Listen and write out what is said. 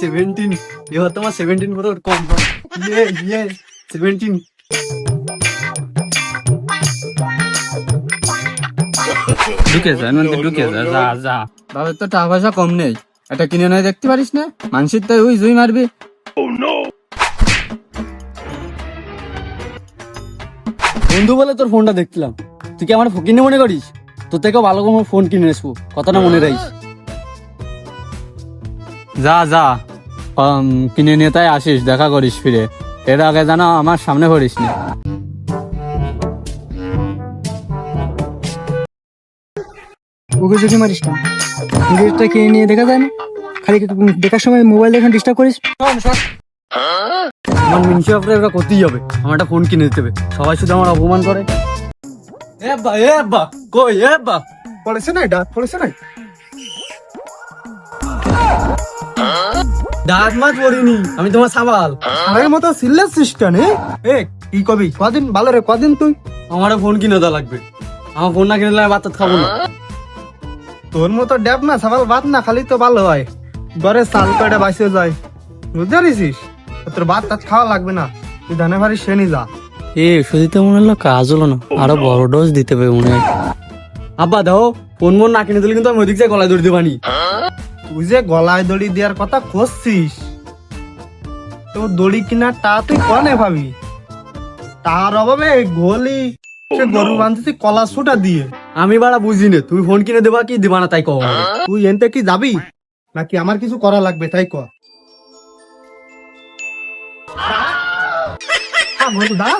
17 এবার তোমার 17 পুরো কম ইয়ে 17 ঢুকে যা এর মধ্যে ঢুকে যা যা যা বাবা তো টাকা পয়সা কম নেই এটা কিনে নয় দেখতে পারিস না মানুষের তো ওই জুই মারবি বন্ধু বলে তোর ফোনটা দেখছিলাম তুই কি আমার ফকিনে মনে করিস তোর থেকে ভালো কোনো ফোন কিনে আসবো কথাটা মনে রাখিস যা যা কিনে নিয়ে তাই আসিস দেখা করিস ফিরে এর আগে জানা আমার সামনে পড়িস না ওকে যদি মারিস না নিজেরটা কিনে নিয়ে দেখা যায় না খালি দেখার সময় মোবাইল দেখে ডিস্টার্ব করিস আমার মিনসি বাপরে এটা করতেই হবে আমার একটা ফোন কিনে দিতে হবে সবাই শুধু আমার অপমান করে এ বা কই পড়েছে না ডাক পড়েছে না দাঁত মাছ পড়িনি আমি তোমার সাবাল সারের মতো সিরিয়াস সিস্টেম এ কি কবি কদিন ভালো রে কদিন তুই আমার ফোন কিনে দেওয়া লাগবে আমার ফোন না কিনে দিলে আমি ভাত খাবো না তোর মতো ড্যাব না সাবাল ভাত না খালি তো ভালো হয় ঘরে চাল কয়টা বাইসে যায় বুঝতে পারিস তোর ভাত টাত খাওয়া লাগবে না তুই ধানে ভারি সেনি যা শুধু মনে হলো কাজ হলো না আরো বড় ডোজ দিতে হবে মনে হয় আব্বা দাও ফোন মন না কিনে দিলে কিন্তু আমি ওদিক থেকে গলায় দৌড় দিবানি তুই যে গলায় দড়ি দেওয়ার কথা খুঁজছিস তো দড়ি কিনা টা তুই কনে ভাবি তার অভাবে গলি সে গরু বাঁধতেছি কলা সুটা দিয়ে আমি বাড়া বুঝি না তুমি ফোন কিনে দেবা কি দিবা না তাই কও আমাকে। তুই এনতে কি যাবি নাকি আমার কিছু করা লাগবে তাই ক দা